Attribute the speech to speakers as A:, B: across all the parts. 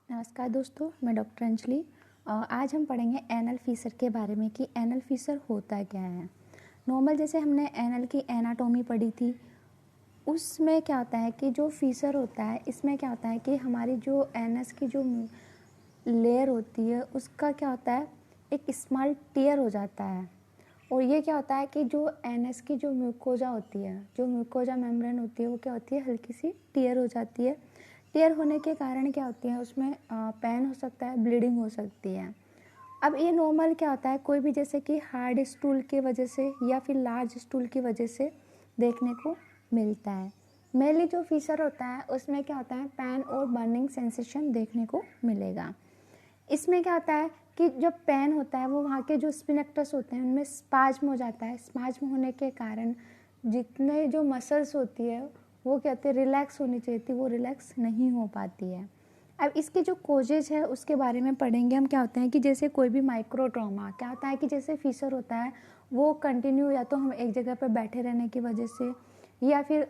A: नमस्कार दोस्तों, मैं डॉक्टर अंजलि। आज हम पढ़ेंगे एनल फीसर के बारे में कि एनल फीसर होता क्या है। नॉर्मल जैसे हमने एनल की एनाटॉमी पढ़ी थी, उसमें क्या होता है कि जो फीसर होता है, इसमें क्या होता है कि हमारी जो एनस की जो लेयर होती है उसका क्या होता है, एक स्मॉल टियर हो जाता है। और ये क्या होता है कि जो एनस की जो म्यूकोजा होती है, जो म्यूकोजा मेम्ब्रेन होती है, वो क्या होती है, हल्की सी टियर हो जाती है। टियर होने के कारण क्या होती है, उसमें पेन हो सकता है, ब्लीडिंग हो सकती है। अब ये नॉर्मल क्या होता है, कोई भी जैसे कि हार्ड स्टूल की वजह से या फिर लार्ज स्टूल की वजह से देखने को मिलता है। मेनली जो फीसर होता है उसमें क्या होता है, पेन और बर्निंग सेंसेशन देखने को मिलेगा। इसमें क्या होता है कि जब पेन होता है वो वहाँ के जो स्पिनेक्टस होते हैं उनमें स्पाज्म हो जाता है। स्पाज्म होने के कारण जितने जो मसल्स होती है वो क्या होती है, रिलैक्स होनी चाहिए थी, वो रिलैक्स नहीं हो पाती है। अब इसके जो कोजेज है उसके बारे में पढ़ेंगे हम। क्या होता है कि जैसे कोई भी माइक्रो ट्रॉमा क्या होता है कि जैसे फीसर होता है वो कंटिन्यू, या तो हम एक जगह पर बैठे रहने की वजह से, या फिर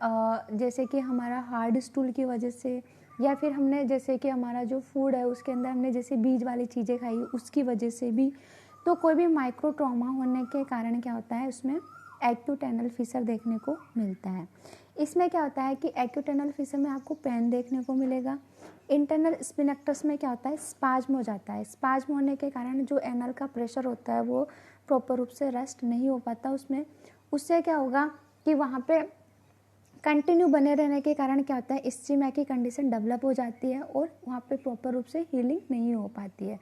A: जैसे कि हमारा हार्ड स्टूल की वजह से, या फिर हमने जैसे कि हमारा जो फूड है उसके अंदर हमने जैसे बीज वाली चीज़ें खाई उसकी वजह से भी, तो कोई भी माइक्रो ट्रॉमा होने के कारण क्या होता है, उसमें एक्यूट एनल फीसर देखने को मिलता है। इसमें क्या होता है कि एक्यूट एनल फीसर में आपको पेन देखने को मिलेगा। इंटरनल स्पिनेक्टस में क्या होता है, स्पाज्म हो जाता है। स्पाज्म होने के कारण जो एनल का प्रेशर होता है वो प्रॉपर रूप से रेस्ट नहीं हो पाता उसमें। उससे क्या होगा कि वहाँ पे कंटिन्यू बने रहने के कारण क्या होता है, इस्चीमा की कंडीशन डेवलप हो जाती है और वहाँ पे प्रॉपर रूप से हीलिंग नहीं हो पाती है।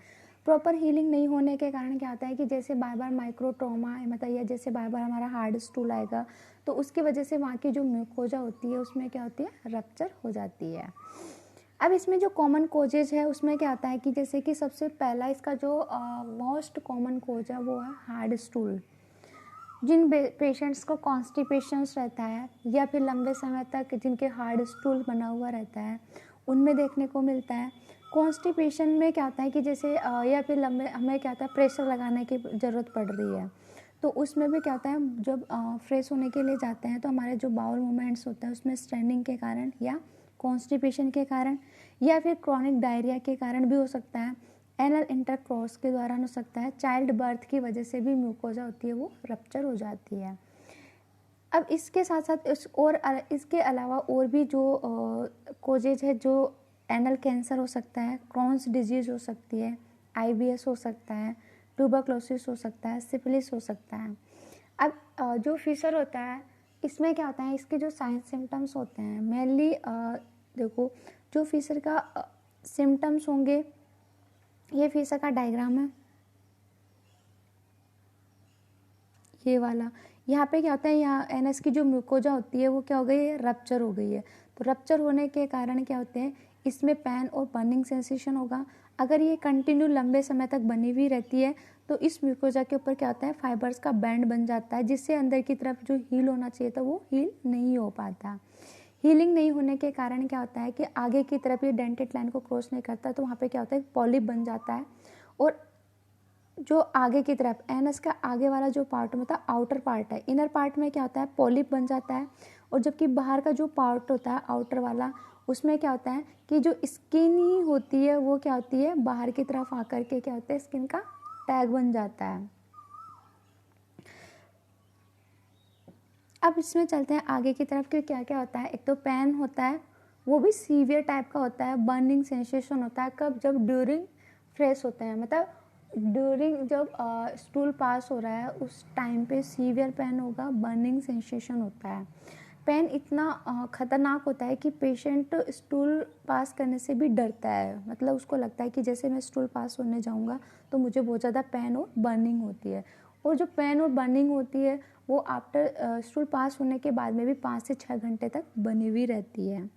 A: प्रॉपर हीलिंग नहीं होने के कारण क्या होता है कि जैसे बार बार माइक्रो ट्रॉमा मतलब या जैसे बार बार हमारा हार्ड स्टूल आएगा तो उसकी वजह से वहाँ की जो म्यूकोजा होती है उसमें क्या होती है, रप्चर हो जाती है। अब इसमें जो कॉमन कोजेज है उसमें क्या होता है कि जैसे कि सबसे पहला इसका जो मोस्ट कॉमन कोज है वो है हार्ड स्टूल। जिन पेशेंट्स को कॉन्स्टिपेशंस रहता है या फिर लंबे समय तक जिनके हार्ड स्टूल बना हुआ रहता है उनमें देखने को मिलता है। कॉन्स्टिपेशन में क्या होता है कि जैसे या फिर लंबे हमें क्या होता है, प्रेशर लगाने की ज़रूरत पड़ रही है, तो उसमें भी क्या होता है, जब फ्रेश होने के लिए जाते हैं तो हमारे जो बाउल मूवमेंट्स होते हैं उसमें स्ट्रेनिंग के कारण या कॉन्स्टिपेशन के कारण या फिर क्रॉनिक डायरिया के कारण भी हो सकता है। एनल इंटरक्रॉस के दौरान हो सकता है। चाइल्ड बर्थ की वजह से भी म्यूकोजा होती है वो रप्चर हो जाती है। अब इसके साथ साथ इसके अलावा और भी जो कोजेज है, जो एनल कैंसर हो सकता है, क्रॉन्स डिजीज हो सकती है, आईबीएस हो सकता है, ट्यूबरक्लोसिस हो सकता है, सिफिलिस हो सकता है। अब जो फीसर होता है इसमें क्या होता है, इसके जो साइन सिम्टम्स होते हैं मेनली देखो, जो फीसर का सिम्टम्स होंगे, ये फीसर का डायग्राम है ये वाला। यहाँ पे क्या होता है, यहाँ एनएस की जो म्यूकोजा होती है वो क्या हो गई है, रप्चर हो गई है। तो रप्चर होने के कारण क्या होते हैं, इसमें पेन और बर्निंग सेंसेशन होगा। अगर ये कंटिन्यू लंबे समय तक बनी हुई रहती है तो इस म्यूकोजा के ऊपर क्या होता है, फाइबर्स का बैंड बन जाता है, जिससे अंदर की तरफ जो हील होना चाहिए था वो हील नहीं हो पाता। हीलिंग नहीं होने के कारण क्या होता है कि आगे की तरफ ये डेंटेड लाइन को क्रॉस नहीं करता, तो वहाँ पे क्या होता है, पॉलिप बन जाता है। और जो आगे की तरफ एनस का आगे वाला जो पार्ट होता है, आउटर पार्ट है, इनर पार्ट में क्या होता है, पॉलिप बन जाता है। और जबकि बाहर का जो पार्ट होता है आउटर वाला, उसमें क्या होता है कि जो स्किन ही होती है वो क्या होती है, बाहर की तरफ आकर के क्या होता है, स्किन का टैग बन जाता है। अब इसमें चलते हैं आगे की तरफ कि क्या क्या होता है। एक तो पेन होता है, वो भी सीवियर टाइप का होता है। बर्निंग सेंसेशन होता है कब, जब ड्यूरिंग फ्रेश होते हैं, मतलब ड्यूरिंग जब स्टूल पास हो रहा है उस टाइम पे सीवियर पेन होगा, बर्निंग सेंसेशन होता है। पेन इतना ख़तरनाक होता है कि पेशेंट स्टूल पास करने से भी डरता है, मतलब उसको लगता है कि जैसे मैं स्टूल पास होने जाऊंगा तो मुझे बहुत ज़्यादा पेन और बर्निंग होती है। और जो पेन और बर्निंग होती है वो आफ्टर स्टूल पास होने के बाद में भी 5 से 6 घंटे तक बनी हुई रहती है।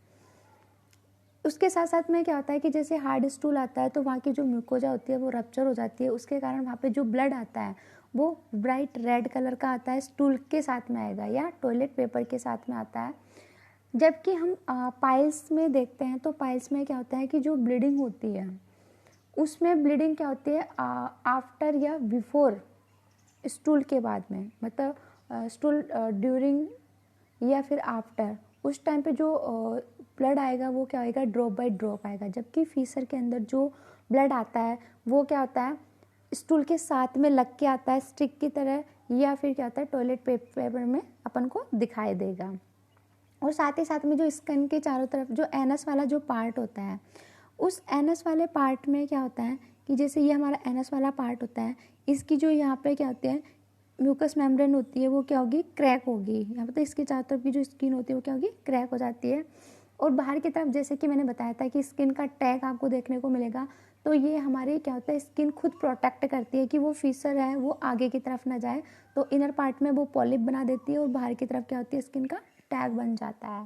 A: उसके साथ साथ में क्या होता है कि जैसे हार्ड स्टूल आता है तो वहाँ की जो म्यूकोजा होती है वो रप्चर हो जाती है, उसके कारण वहाँ पे जो ब्लड आता है वो ब्राइट रेड कलर का आता है, स्टूल के साथ में आएगा या टॉयलेट पेपर के साथ में आता है। जबकि हम पाइल्स में देखते हैं तो पाइल्स में क्या होता है कि जो ब्लीडिंग होती है उसमें ब्लीडिंग क्या होती है, आफ्टर या बिफोर स्टूल के बाद में, मतलब स्टूल ड्यूरिंग या फिर आफ्टर, उस टाइम पे जो ब्लड आएगा वो क्या आएगा, ड्रॉप बाय ड्रॉप आएगा। जबकि फीसर के अंदर जो ब्लड आता है वो क्या होता है, स्टूल के साथ में लग के आता है स्टिक की तरह, या फिर क्या होता है टॉयलेट पेपर में अपन को दिखाई देगा। और साथ ही साथ में जो स्किन के चारों तरफ जो एनस वाला जो पार्ट होता है, उस एनस वाले पार्ट में क्या होता है कि जैसे ये हमारा एनस वाला पार्ट होता है, इसकी जो यहाँ पे क्या होते हैं म्यूकस मेम्ब्रेन होती है वो क्या होगी, क्रैक होगी। यहाँ पे तो इसके चारों तरफ की जो स्किन होती है वो क्या होगी, क्रैक हो जाती है। और बाहर की तरफ जैसे कि मैंने बताया था कि स्किन का टैग आपको देखने को मिलेगा, तो ये हमारी क्या होता है स्किन खुद प्रोटेक्ट करती है कि वो फीसर है वो आगे की तरफ ना जाए, तो इनर पार्ट में वो पॉलिप बना देती है और बाहर की तरफ क्या होती है स्किन का टैग बन जाता है।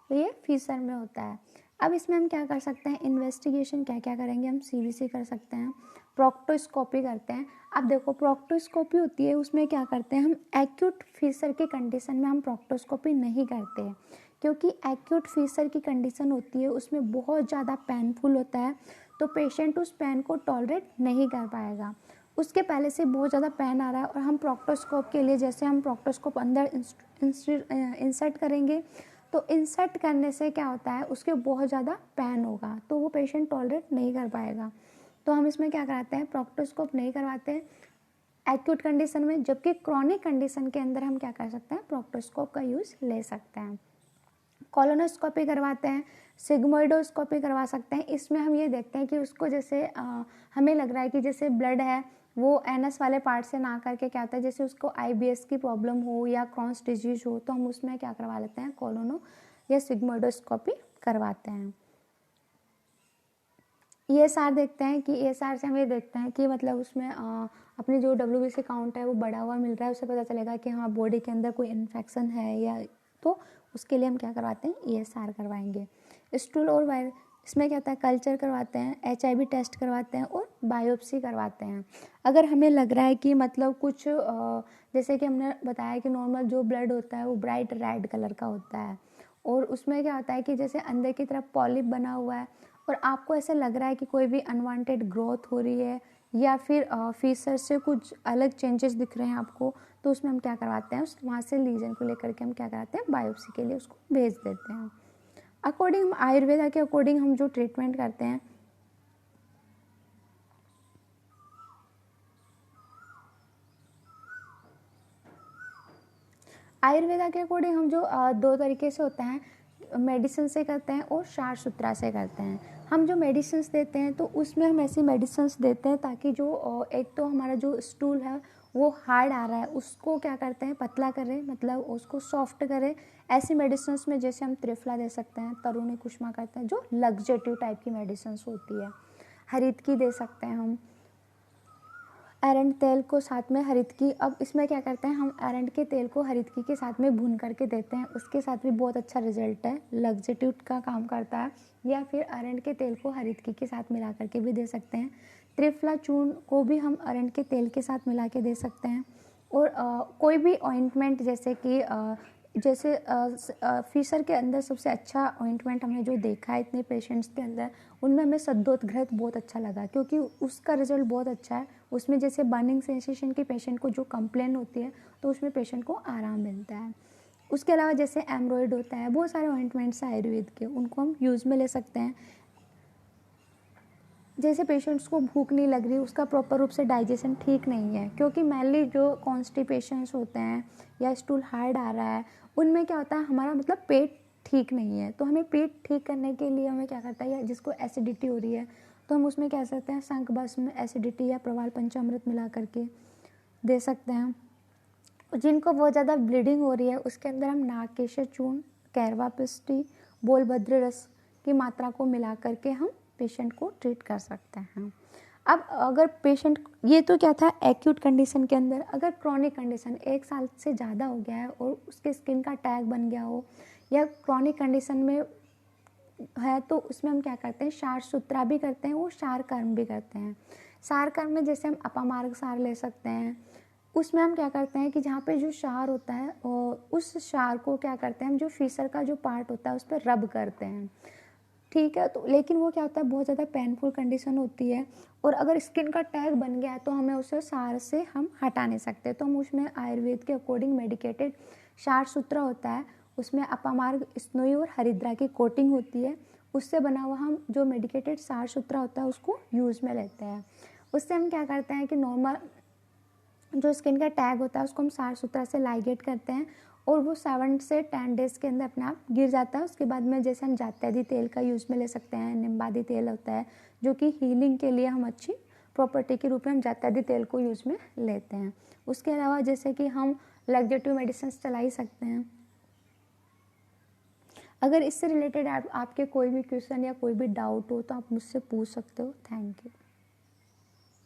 A: तो ये फीसर में होता है। अब इसमें हम क्या कर सकते हैं, इन्वेस्टिगेशन क्या क्या करेंगे, हम सीवीसी कर सकते हैं, प्रोक्टोस्कोपी करते हैं। अब देखो प्रोक्टोस्कोपी होती है उसमें क्या करते हैं हम, एक्यूट फीसर की कंडीशन में हम प्रोक्टोस्कोपी नहीं करते हैं, क्योंकि एक्यूट फीसर की कंडीशन होती है उसमें बहुत ज़्यादा पेनफुल होता है, तो पेशेंट उस पेन को टॉलरेट नहीं कर पाएगा। उसके पहले से बहुत ज़्यादा पेन आ रहा है और हम प्रोक्टोस्कोप के लिए जैसे हम प्रोक्टोस्कोप अंदर इंसर्ट करेंगे, तो इंसर्ट करने से क्या होता है उसके बहुत ज़्यादा पेन होगा, तो वो पेशेंट टॉलरेट नहीं कर पाएगा। तो हम इसमें क्या कराते हैं, प्रोक्टोस्कोप नहीं करवाते हैं एक्यूट कंडीशन में। जबकि क्रॉनिक कंडीशन के अंदर हम क्या कर सकते हैं, प्रोक्टोस्कोप का यूज़ ले सकते हैं। कोलोनोस्कोपी करवाते हैं, सिग्मोइडोस्कोपी करवा सकते हैं। इसमें हम ये देखते हैं कि उसको जैसे हमें लग रहा है कि जैसे ब्लड है वो एनस वाले पार्ट से ना करके क्या होता है, जैसे उसको आईबीएस की प्रॉब्लम हो या क्रॉन्स डिजीज हो, तो हम उसमें क्या करवा लेते हैं, कोलोनो या सिग्मोइडोस्कोपी करवाते हैं। ईएसआर देखते हैं कि ईएसआर से हम ये देखते हैं कि मतलब उसमें अपनी जो डब्ल्यूबीसी काउंट है वो बढ़ा हुआ मिल रहा है, उससे पता चलेगा कि हाँ बॉडी के अंदर कोई इन्फेक्शन है या, तो उसके लिए हम क्या करवाते हैं, ईएसआर करवाएंगे। स्टूल और वायरस, इसमें क्या होता है, कल्चर करवाते हैं, एचआईवी टेस्ट करवाते हैं और बायोप्सी करवाते हैं। अगर हमें लग रहा है कि मतलब कुछ जैसे कि हमने बताया कि नॉर्मल जो ब्लड होता है वो ब्राइट रेड कलर का होता है, और उसमें क्या होता है कि जैसे अंदर की तरफ पॉलिप बना हुआ है और आपको ऐसा लग रहा है कि कोई भी अनवांटेड ग्रोथ हो रही है या फिर फीसर से कुछ अलग चेंजेस दिख रहे हैं आपको, तो उसमें हम क्या करवाते हैं, उस वहाँ से लीजन को लेकर के हम क्या कराते हैं, बायोप्सी के लिए उसको भेज देते हैं। अकॉर्डिंग हम आयुर्वेदा के अकॉर्डिंग हम जो ट्रीटमेंट करते हैं, आयुर्वेदा के अकॉर्डिंग हम जो दो तरीके से होता है, मेडिसिन से करते हैं और सार सुथरा से करते हैं। हम जो मेडिसिन देते हैं तो उसमें हम ऐसी मेडिसिन देते हैं ताकि जो एक तो हमारा जो स्टूल है वो हार्ड आ रहा है उसको क्या करते हैं, पतला करें, मतलब उसको सॉफ्ट करें। ऐसी मेडिसिन में जैसे हम त्रिफला दे सकते हैं, तरुणी कुष्मा करते हैं, जो लग्जेटिव टाइप की मेडिसिन होती है। हरित की दे सकते हैं हम, एरंड तेल को साथ में हरित की। अब इसमें क्या करते हैं, हम एरंड के तेल को हरित की के साथ में भून करके देते हैं, उसके साथ भी बहुत अच्छा रिजल्ट है, लग्जेटिव का काम करता है। या फिर एरंड के तेल को हरित की के साथ मिला करके भी दे सकते हैं। त्रिफला चूर्ण को भी हम एरंड के तेल के साथ मिला के दे सकते हैं। और कोई भी ऑइंटमेंट जैसे कि जैसे फीसर के अंदर सबसे अच्छा ऑइंटमेंट हमने जो देखा है इतने पेशेंट्स के अंदर, उनमें हमें सद्योतघृत बहुत अच्छा लगा, क्योंकि उसका रिजल्ट बहुत अच्छा है। उसमें जैसे बर्निंग सेंसेशन के पेशेंट को जो कंप्लेन होती है तो उसमें पेशेंट को आराम मिलता है। उसके अलावा जैसे एम्ब्रॉयड होता है, बहुत सारे ऑइंटमेंट्स हैं आयुर्वेद के, उनको हम यूज़ में ले सकते हैं। जैसे पेशेंट्स को भूख नहीं लग रही, उसका प्रॉपर रूप से डाइजेशन ठीक नहीं है, क्योंकि मेनली जो कॉन्स्टिपेशंस होते हैं या स्टूल हार्ड आ रहा है, उनमें क्या होता है हमारा मतलब पेट ठीक नहीं है। तो हमें पेट ठीक करने के लिए हमें क्या करता है, या जिसको एसिडिटी हो रही है तो हम उसमें कह सकते हैं शंख भस्म, एसिडिटी या प्रवाल पंचामृत मिला करके दे सकते हैं। जिनको बहुत ज़्यादा ब्लीडिंग हो रही है उसके अंदर हम नागकेशर चूर्ण, कैरवा पिस्टी, बोलभद्र रस की मात्रा को मिला करके हम पेशेंट को ट्रीट कर सकते हैं। अब अगर पेशेंट, ये तो क्या था एक्यूट कंडीशन के अंदर, अगर क्रॉनिक कंडीशन 1 साल से ज़्यादा हो गया है और उसके स्किन का टैग बन गया हो या क्रॉनिक कंडीशन में है, तो उसमें हम क्या करते हैं, सार सुथरा भी करते हैं और सार कर्म भी करते हैं। सार कर्म में जैसे हम अपामार्ग सार ले सकते हैं, उसमें हम क्या करते हैं कि जहाँ पे जो क्षार होता है और उस क्षार को क्या करते हैं हम, जो फीसर का जो पार्ट होता है उस पर रब करते हैं, ठीक है। तो लेकिन वो क्या होता है बहुत ज़्यादा पेनफुल कंडीशन होती है, और अगर स्किन का टैग बन गया है तो हमें उसे सार से हम हटा नहीं सकते, तो हम उसमें आयुर्वेद के अकॉर्डिंग मेडिकेटेड सार सूत्र होता है उसमें अपामार्ग, स्नोई और हरिद्रा की कोटिंग होती है। उससे बना हुआ हम जो मेडिकेटेड साफ सुथरा होता है उसको यूज़ में लेते हैं। उससे हम क्या करते हैं कि नॉर्मल जो स्किन का टैग होता है उसको हम साफ सुथरा से लाइगेट करते हैं और वो 7 से 10 डेज़ के अंदर अपने आप गिर जाता है। उसके बाद में जैसे हम जात्यदी तेल का यूज़ में ले सकते हैं, निम्बादी तेल होता है जो कि हीलिंग के लिए हम अच्छी प्रॉपर्टी के रूप में हम जात्यदी तेल को यूज़ में लेते हैं। उसके अलावा जैसे कि हम लग्जेटिव मेडिसिन चला ही सकते हैं। अगर इससे रिलेटेड आपके कोई भी क्वेश्चन या कोई भी डाउट हो तो आप मुझसे पूछ सकते हो। Thank you.